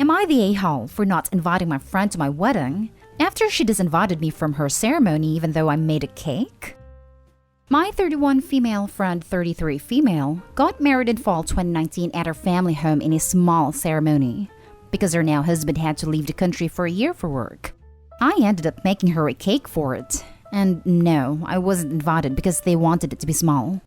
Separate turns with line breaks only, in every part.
Am I the a-hole for not inviting my friend to my wedding after she disinvited me from her ceremony even though I made a cake? My 31 female friend, 33 female, got married in fall 2019 at her family home in a small ceremony because her now husband had to leave the country for a year for work. I ended up making her a cake for it. And no, I wasn't invited because they wanted it to be small.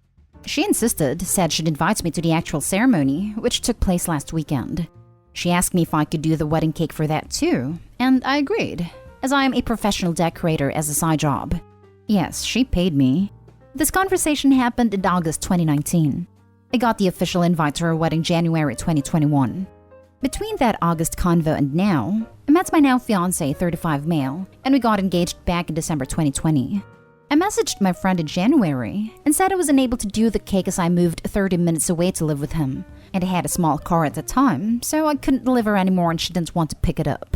She insisted, said she'd invite me to the actual ceremony, which took place last weekend. She asked me if I could do the wedding cake for that too, and I agreed, as I am a professional decorator as a side job. Yes, she paid me. This conversation happened in August 2019. I got the official invite to her wedding January 2021. Between that August convo and now, I met my now fiancé, 35 male, and we got engaged back in December 2020. I messaged my friend in January and said I was unable to do the cake as I moved 30 minutes away to live with him, and I had a small car at the time, so I couldn't deliver anymore and she didn't want to pick it up.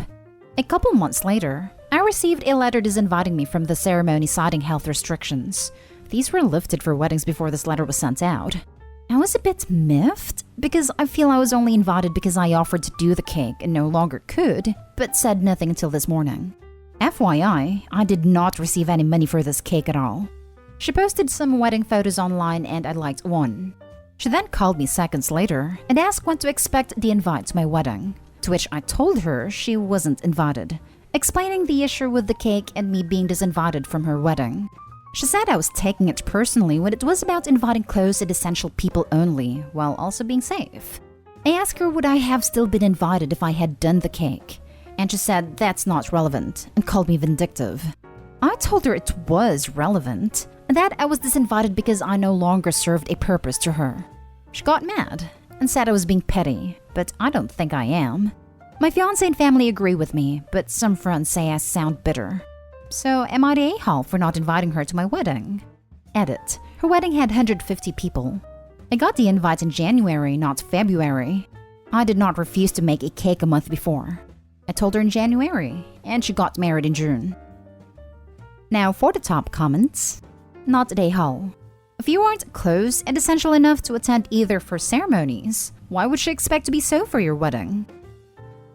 A couple months later, I received a letter disinviting me from the ceremony citing health restrictions. These were lifted for weddings before this letter was sent out. I was a bit miffed because I feel I was only invited because I offered to do the cake and no longer could, but said nothing until this morning. FYI, I did not receive any money for this cake at all. She posted some wedding photos online and I liked one. She then called me seconds later and asked when to expect the invite to my wedding, to which I told her she wasn't invited, explaining the issue with the cake and me being disinvited from her wedding. She said I was taking it personally when it was about inviting close and essential people only, while also being safe. I asked her would I have still been invited if I had done the cake, and she said that's not relevant and called me vindictive. I told her it was relevant, and that I was disinvited because I no longer served a purpose to her. She got mad and said I was being petty, but I don't think I am. My fiancé and family agree with me, but some friends say I sound bitter. So am I the a-hole for not inviting her to my wedding? Edit. Her wedding had 150 people. I got the invite in January, not February. I did not refuse to make a cake a month before. I told her in January, and she got married in June. Now for the top comments. Not the a-hole. If you aren't close and essential enough to attend either for ceremonies, why would she expect to be so for your wedding?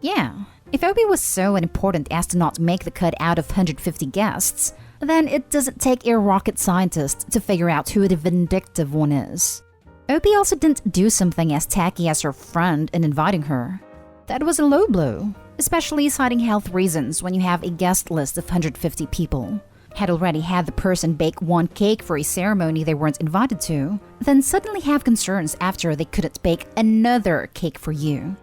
Yeah. If Opie was so important as to not make the cut out of 150 guests, then it doesn't take a rocket scientist to figure out who the vindictive one is. Opie also didn't do something as tacky as her friend in inviting her. That was a low blow, especially citing health reasons when you have a guest list of 150 people. Had already had the person bake one cake for a ceremony they weren't invited to, then suddenly have concerns after they couldn't bake another cake for you.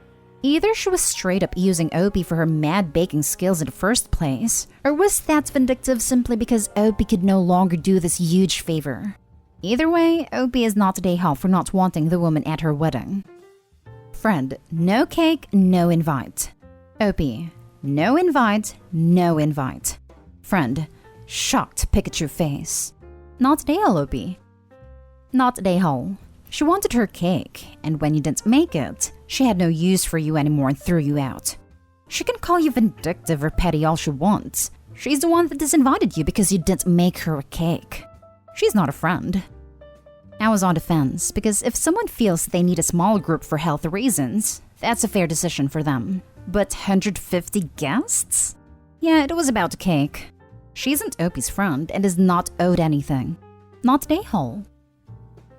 Either she was straight up using Opie for her mad baking skills in the first place, or was that vindictive simply because Opie could no longer do this huge favor. Either way, Opie is not the a-hole for not wanting the woman at her wedding. Friend, no cake, no invite. Opie, no invite, no invite. Friend, shocked Pikachu face. Not the a-hole, Opie. Not the a-hole. She wanted her cake, and when you didn't make it, she had no use for you anymore and threw you out. She can call you vindictive or petty all she wants. She's the one that disinvited you because you didn't make her a cake. She's not a friend. I was on the fence because if someone feels they need a small group for health reasons, that's a fair decision for them. But 150 guests? Yeah, it was about the cake. She isn't Opie's friend and is not owed anything. Not the a-hole.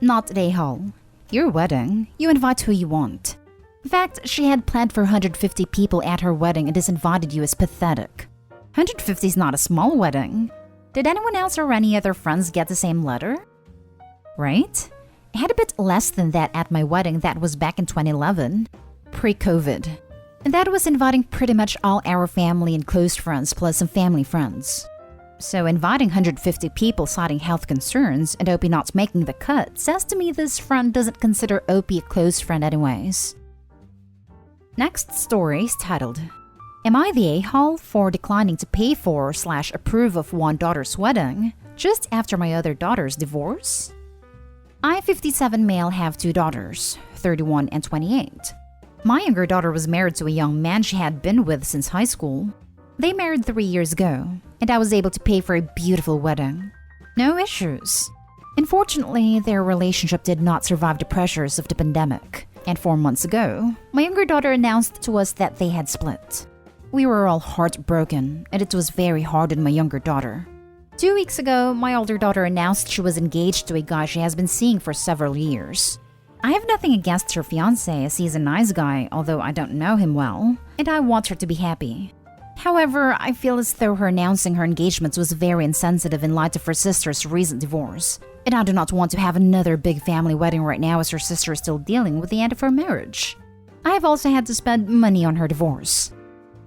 Not the a-hole. Your wedding, you invite who you want. In fact, she had planned for 150 people at her wedding and disinvited you as pathetic. 150 is not a small wedding. Did anyone else or any other friends get the same letter? Right? I had a bit less than that at my wedding that was back in 2011, pre-COVID. And that was inviting pretty much all our family and close friends plus some family friends. So inviting 150 people citing health concerns and Opie not making the cut says to me this friend doesn't consider Opie a close friend anyways. Next story is titled, Am I the a-hole for declining to pay for / approve of one daughter's wedding just after my other daughter's divorce? I, 57 male, have two daughters, 31 and 28. My younger daughter was married to a young man she had been with since high school. They married 3 years ago, and I was able to pay for a beautiful wedding. No issues. Unfortunately, their relationship did not survive the pressures of the pandemic, And 4 months ago, my younger daughter announced to us that they had split. We were all heartbroken, and it was very hard on my younger daughter. 2 weeks ago, my older daughter announced she was engaged to a guy she has been seeing for several years. I have nothing against her fiancé as he's a nice guy, although I don't know him well, and I want her to be happy. However, I feel as though her announcing her engagement was very insensitive in light of her sister's recent divorce, and I do not want to have another big family wedding right now as her sister is still dealing with the end of her marriage. I have also had to spend money on her divorce.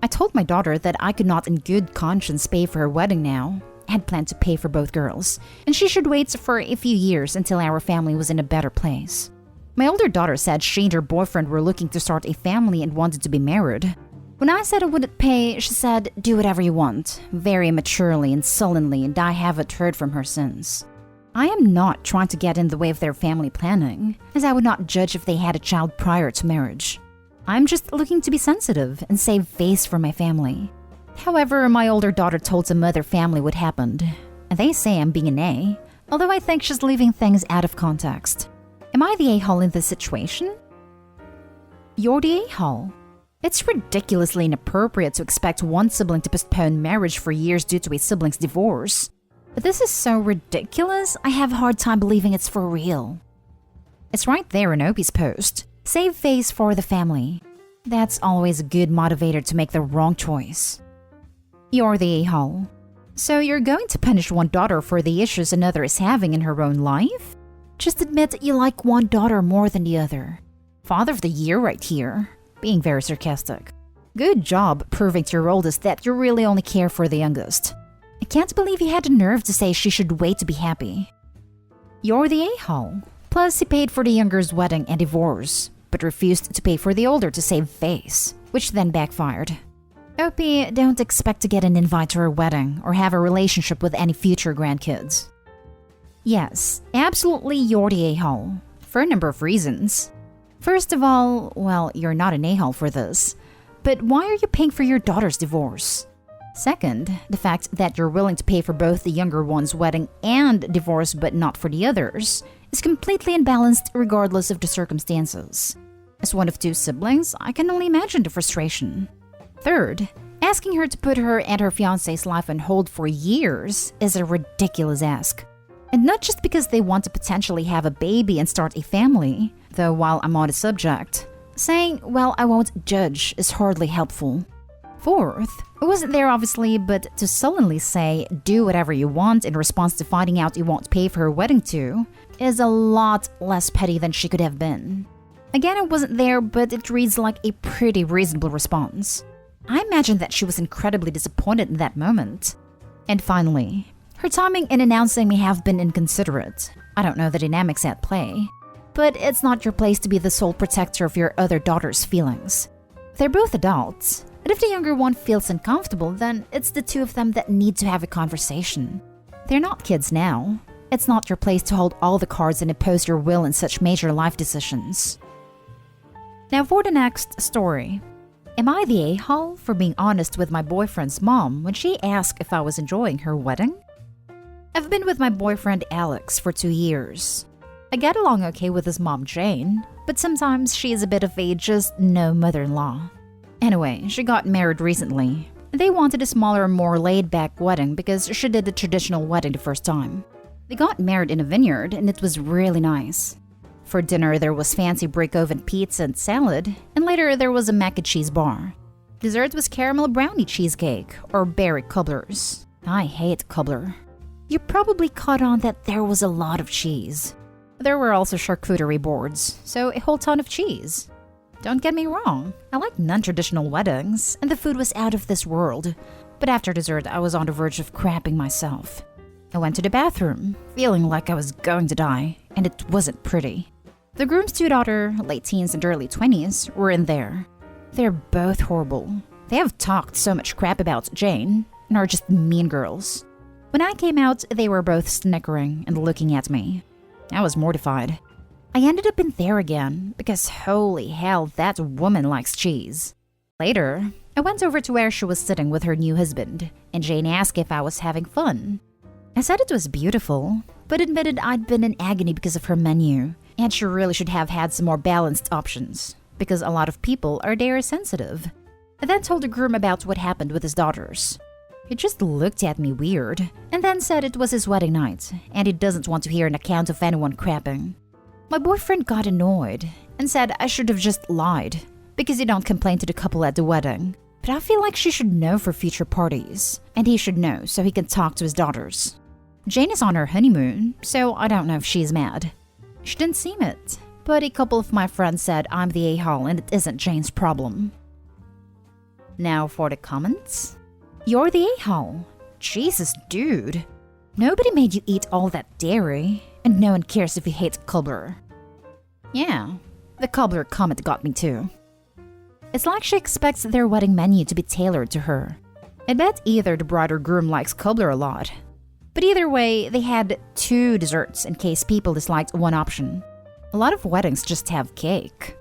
I told my daughter that I could not in good conscience pay for her wedding now. I had planned to pay for both girls, and she should wait for a few years until our family was in a better place. My older daughter said she and her boyfriend were looking to start a family and wanted to be married. When I said I wouldn't pay, she said, "Do whatever you want," very immaturely and sullenly, and I haven't heard from her since. I am not trying to get in the way of their family planning, as I would not judge if they had a child prior to marriage. I'm just looking to be sensitive and save face for my family. However, my older daughter told some other family what happened, and they say I'm being an A, although I think she's leaving things out of context. Am I the a-hole in this situation? You're the a-hole. It's ridiculously inappropriate to expect one sibling to postpone marriage for years due to a sibling's divorce. But this is so ridiculous, I have a hard time believing it's for real. It's right there in Opie's post. Save face for the family. That's always a good motivator to make the wrong choice. You're the a-hole. So you're going to punish one daughter for the issues another is having in her own life? Just admit you like one daughter more than the other. Father of the year right here. Being very sarcastic. Good job proving to your oldest that you really only care for the youngest. I can't believe you had the nerve to say she should wait to be happy. You're the a-hole. Plus, he paid for the younger's wedding and divorce, but refused to pay for the older to save face, which then backfired. Opie, don't expect to get an invite to her wedding or have a relationship with any future grandkids. Yes, absolutely you're the a-hole, for a number of reasons. First of all, well, you're not an a-hole for this, but why are you paying for your daughter's divorce? Second, the fact that you're willing to pay for both the younger one's wedding and divorce but not for the others is completely unbalanced regardless of the circumstances. As one of 2 siblings, I can only imagine the frustration. Third, asking her to put her and her fiancé's life on hold for years is a ridiculous ask. And not just because they want to potentially have a baby and start a family, though while I'm on the subject, saying, "Well, I won't judge" is hardly helpful. Fourth, it wasn't there obviously, but to sullenly say, "Do whatever you want" in response to finding out you won't pay for her wedding too, is a lot less petty than she could have been. Again, it wasn't there, but it reads like a pretty reasonable response. I imagine that she was incredibly disappointed in that moment. And finally, her timing in announcing may have been inconsiderate. I don't know the dynamics at play. But it's not your place to be the sole protector of your other daughter's feelings. They're both adults, and if the younger one feels uncomfortable, then it's the 2 of them that need to have a conversation. They're not kids now. It's not your place to hold all the cards and impose your will in such major life decisions. Now for the next story. Am I the a-hole for being honest with my boyfriend's mom when she asked if I was enjoying her wedding? I've been with my boyfriend Alex for 2 years. I get along okay with his mom Jane, but sometimes she is a bit of a just no mother-in-law. Anyway, she got married recently. They wanted a smaller, more laid-back wedding because she did the traditional wedding the first time. They got married in a vineyard and it was really nice. For dinner, there was fancy brick oven pizza and salad, and later there was a mac and cheese bar. Dessert was caramel brownie cheesecake, or berry cobblers. I hate cobbler. You probably caught on that there was a lot of cheese. There were also charcuterie boards, so a whole ton of cheese. Don't get me wrong, I like non-traditional weddings, and the food was out of this world. But after dessert, I was on the verge of crapping myself. I went to the bathroom, feeling like I was going to die, and it wasn't pretty. The groom's 2 daughters, late teens and early 20s, were in there. They're both horrible. They have talked so much crap about Jane, and are just mean girls. When I came out, they were both snickering and looking at me. I was mortified. I ended up in there again, because holy hell, that woman likes cheese. Later, I went over to where she was sitting with her new husband, and Jane asked if I was having fun. I said it was beautiful, but admitted I'd been in agony because of her menu, and she really should have had some more balanced options, because a lot of people are dairy sensitive. I then told the groom about what happened with his daughters. He just looked at me weird, and then said it was his wedding night, and he doesn't want to hear an account of anyone crapping. My boyfriend got annoyed, and said I should have just lied, because he don't complain to the couple at the wedding. But I feel like she should know for future parties, and he should know so he can talk to his daughters. Jane is on her honeymoon, so I don't know if she's mad. She didn't seem it, but a couple of my friends said I'm the a-hole and it isn't Jane's problem. Now for the comments. You're the a-hole. Jesus, dude. Nobody made you eat all that dairy, and no one cares if you hate cobbler. Yeah, the cobbler comment got me too. It's like she expects their wedding menu to be tailored to her. I bet either the bride or groom likes cobbler a lot. But either way, they had 2 desserts in case people disliked one option. A lot of weddings just have cake.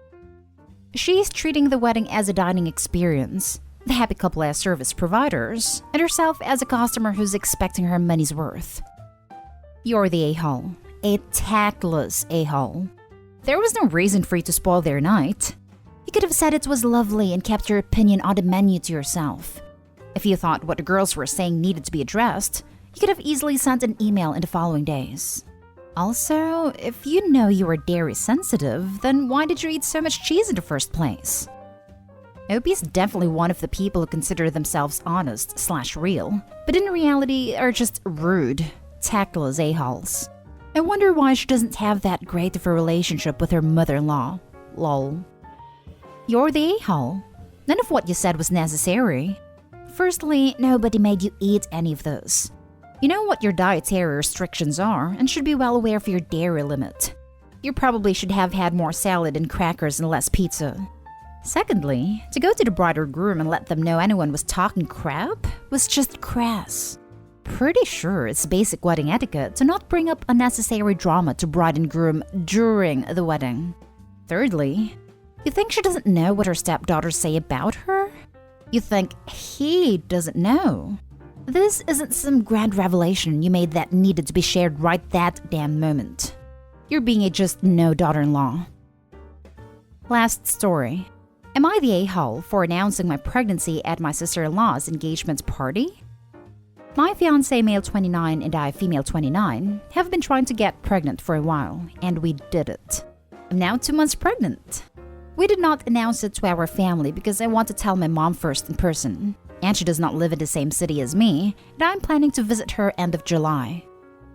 She's treating the wedding as a dining experience, the happy couple as service providers, and herself as a customer who's expecting her money's worth. You're the a-hole. A tactless a-hole. There was no reason for you to spoil their night. You could have said it was lovely and kept your opinion on the menu to yourself. If you thought what the girls were saying needed to be addressed, you could have easily sent an email in the following days. Also, if you know you are dairy sensitive, then why did you eat so much cheese in the first place? Opie's definitely one of the people who consider themselves honest/real, but in reality are just rude, tactless a-holes. I wonder why she doesn't have that great of a relationship with her mother-in-law. Lol. You're the a-hole. None of what you said was necessary. Firstly, nobody made you eat any of this. You know what your dietary restrictions are and should be well aware of your dairy limit. You probably should have had more salad and crackers and less pizza. Secondly, to go to the bride or groom and let them know anyone was talking crap was just crass. Pretty sure it's basic wedding etiquette to not bring up unnecessary drama to bride and groom during the wedding. Thirdly, you think she doesn't know what her stepdaughters say about her? You think he doesn't know? This isn't some grand revelation you made that needed to be shared right that damn moment. You're being a just no daughter-in-law. Last story. Am I the a-hole for announcing my pregnancy at my sister-in-law's engagement party? My fiancé, male 29, and I, female 29, have been trying to get pregnant for a while, and we did it. I'm now 2 months pregnant. We did not announce it to our family because I want to tell my mom first in person, and she does not live in the same city as me, and I'm planning to visit her end of July.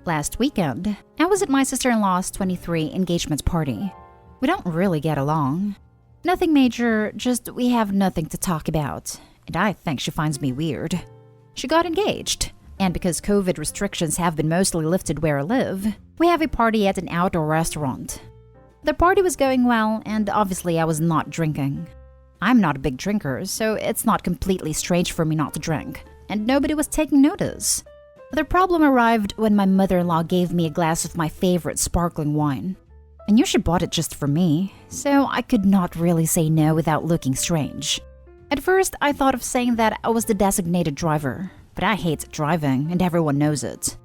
Last weekend, I was at my sister-in-law's 23 engagement party. We don't really get along. Nothing major, just we have nothing to talk about, and I think she finds me weird. She got engaged, and because COVID restrictions have been mostly lifted where I live, we have a party at an outdoor restaurant. The party was going well, and obviously I was not drinking. I'm not a big drinker, so it's not completely strange for me not to drink, and nobody was taking notice. The problem arrived when my mother-in-law gave me a glass of my favorite sparkling wine. I knew she bought it just for me, so I could not really say no without looking strange. At first, I thought of saying that I was the designated driver, but I hate driving, and everyone knows it.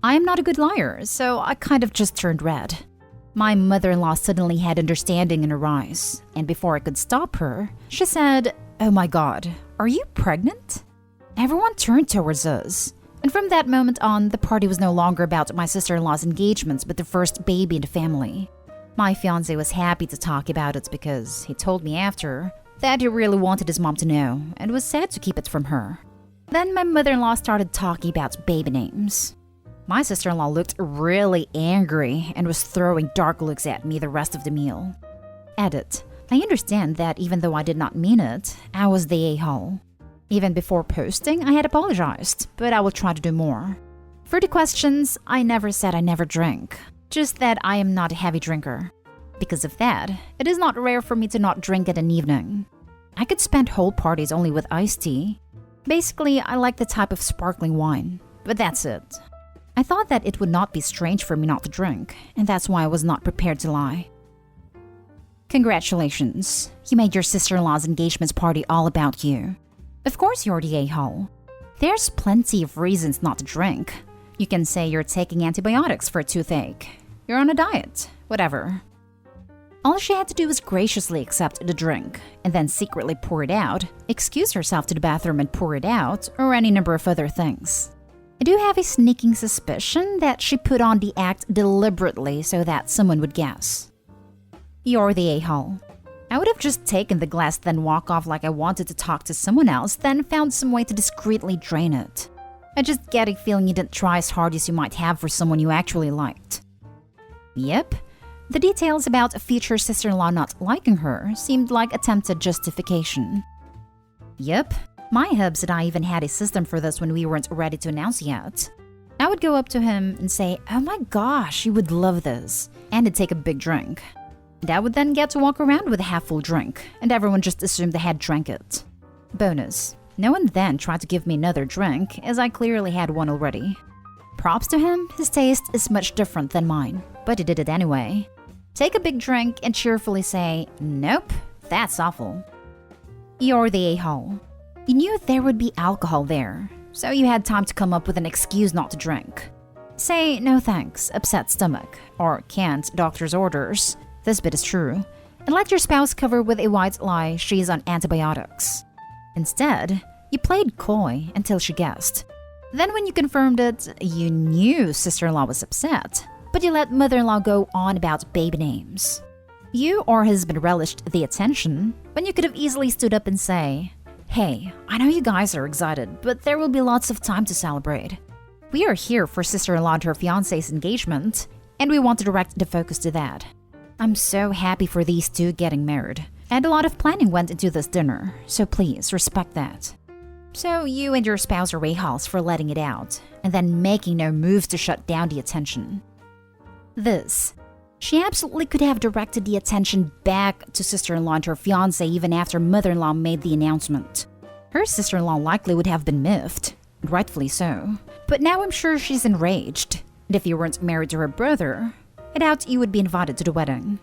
I am not a good liar, so I kind of just turned red. My mother-in-law suddenly had understanding in her eyes, and before I could stop her, she said, "Oh my God, are you pregnant?" Everyone turned towards us, and from that moment on, the party was no longer about my sister-in-law's engagements but the first baby in the family. My fiancé was happy to talk about it because he told me after that he really wanted his mom to know and was sad to keep it from her. Then my mother-in-law started talking about baby names. My sister-in-law looked really angry and was throwing dark looks at me the rest of the meal. Edit. I understand that even though I did not mean it, I was the a-hole. Even before posting, I had apologized, but I will try to do more. For the questions, I never said I never drink, just that I am not a heavy drinker. Because of that, it is not rare for me to not drink at an evening. I could spend whole parties only with iced tea. Basically, I like the type of sparkling wine, but that's it. I thought that it would not be strange for me not to drink, and that's why I was not prepared to lie. Congratulations, you made your sister-in-law's engagement party all about you. Of course you're the a-hole. There's plenty of reasons not to drink. You can say you're taking antibiotics for a toothache. You're on a diet, whatever. All she had to do was graciously accept the drink, and then secretly pour it out, excuse herself to the bathroom and pour it out, or any number of other things. I do have a sneaking suspicion that she put on the act deliberately so that someone would guess. You're the a-hole. I would have just taken the glass, then walk off like I wanted to talk to someone else, then found some way to discreetly drain it. I just get a feeling you didn't try as hard as you might have for someone you actually liked. Yep. The details about a future sister-in-law not liking her seemed like attempted justification. Yep, my hubs and I even had a system for this when we weren't ready to announce yet. I would go up to him and say, "Oh my gosh, you would love this," and he'd take a big drink. And I would then get to walk around with a half-full drink, and everyone just assumed they had drank it. Bonus, no one then tried to give me another drink, as I clearly had one already. Props to him, his taste is much different than mine, but he did it anyway. Take a big drink and cheerfully say, "Nope, that's awful." You're the a-hole. You knew there would be alcohol there, so you had time to come up with an excuse not to drink. Say, "No thanks, upset stomach," or "Can't, doctor's orders." This bit is true. And let your spouse cover with a white lie she's on antibiotics. Instead, you played coy until she guessed. Then when you confirmed it, you knew sister-in-law was upset, but you let mother-in-law go on about baby names. You or husband relished the attention when you could have easily stood up and say, "Hey, I know you guys are excited, but there will be lots of time to celebrate. We are here for sister-in-law and her fiancé's engagement, and we want to direct the focus to that. I'm so happy for these two getting married, and a lot of planning went into this dinner, so please respect that." So you and your spouse are a-holes for letting it out, and then making no moves to shut down the attention. This. She absolutely could have directed the attention back to sister-in-law and her fiancé even after mother-in-law made the announcement. Her sister-in-law likely would have been miffed, rightfully so. But now I'm sure she's enraged, and if you weren't married to her brother, I doubt you would be invited to the wedding.